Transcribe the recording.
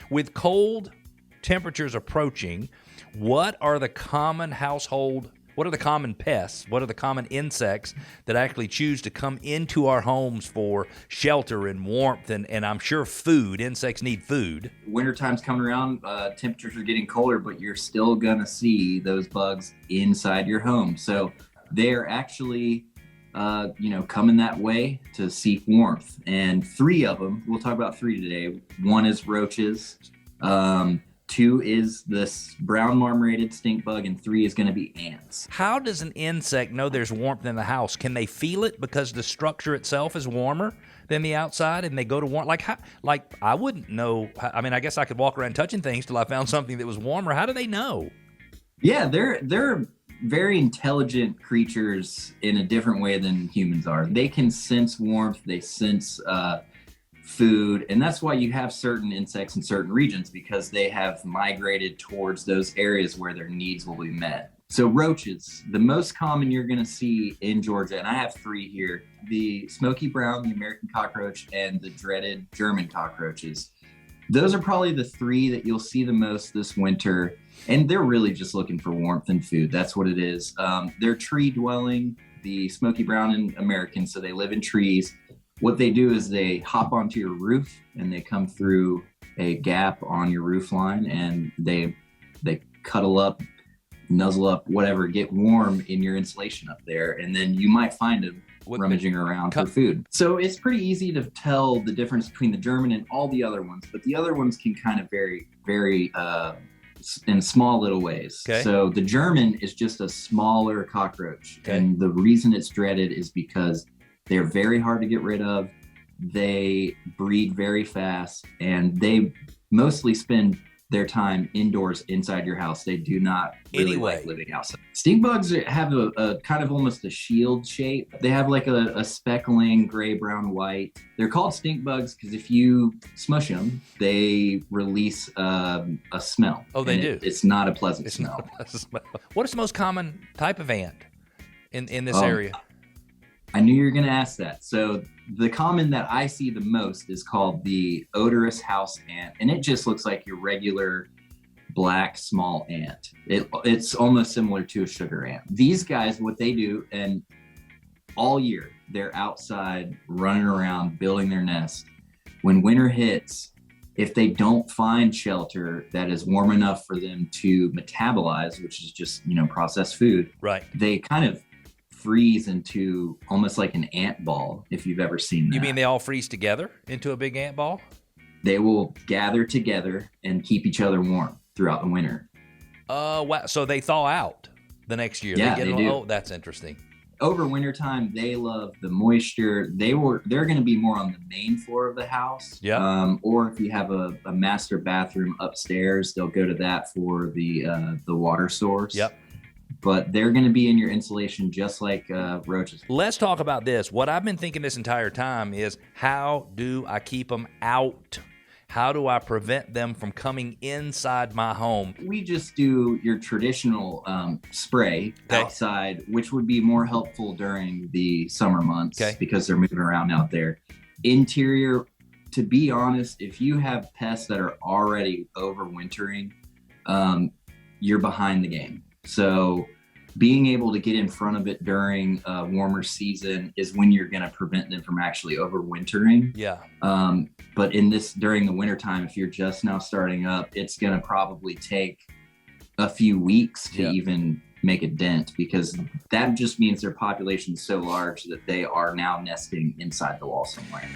With cold temperatures approaching, what are the common pests? What are the common insects that actually choose to come into our homes for shelter and warmth and I'm sure food? Insects need food. Wintertime's coming around, temperatures are getting colder, but you're still gonna see those bugs inside your home. So they're actually, coming that way to seek warmth. And 3 of them, we'll talk about 3 today. 1 is roaches. 2 is this brown marmorated stink bug, and 3 is going to be ants. How does an insect know there's warmth in the house? Can they feel it because the structure itself is warmer than the outside, and they go to warm? Like I wouldn't know. I mean, I guess I could walk around touching things till I found something that was warmer. How do they know? Yeah, they're very intelligent creatures in a different way than humans are. They can sense warmth. They sense food, and that's why you have certain insects in certain regions, because they have migrated towards those areas where their needs will be met. So roaches, the most common you're going to see in Georgia, and I have 3 here: the smoky brown, the American cockroach, and the dreaded German cockroaches. Those are probably the 3 that you'll see the most this winter, and they're really just looking for warmth and food. That's what it is. They're tree dwelling, the smoky brown and American, so they live in trees. What they do is they hop onto your roof and they come through a gap on your roof line, and they cuddle up, nuzzle up, whatever, get warm in your insulation up there. And then you might find them rummaging around for food. So it's pretty easy to tell the difference between the German and all the other ones, but the other ones can kind of vary in small little ways. Okay. So the German is just a smaller cockroach. Okay. And the reason it's dreaded is because they're very hard to get rid of. They breed very fast, and they mostly spend their time indoors inside your house. They do not really like living outside. Stink bugs have a kind of almost a shield shape. They have like a speckling gray, brown, white. They're called stink bugs because if you smush them, they release a smell. Oh, they do? It's not a pleasant smell. Not a pleasant smell. What is the most common type of ant in this area? I knew you were going to ask that. So the common that I see the most is called the odorous house ant, and it just looks like your regular black small ant. It's almost similar to a sugar ant. These guys, what they do, and all year they're outside running around building their nest. When winter hits, if they don't find shelter that is warm enough for them to metabolize, which is just processed food, right? They kind of freeze into almost like an ant ball, if you've ever seen that. You mean they all freeze together into a big ant ball? They will gather together and keep each other warm throughout the winter. Wow. So they thaw out the next year. Yeah, they do. Oh, that's interesting. Over wintertime, they love the moisture. They're going to be more on the main floor of the house. Yeah. Or if you have a master bathroom upstairs, they'll go to that for the water source. Yep. But they're going to be in your insulation just like roaches. Let's talk about this. What I've been thinking this entire time is, how do I keep them out? How do I prevent them from coming inside my home? We just do your traditional spray outside, which would be more helpful during the summer months because they're moving around out there. Interior, to be honest, if you have pests that are already overwintering, you're behind the game. So being able to get in front of it during a warmer season is when you're going to prevent them from actually overwintering. Yeah. But during the wintertime, if you're just now starting up, it's going to probably take a few weeks to even make a dent, because that just means their population is so large that they are now nesting inside the wall somewhere.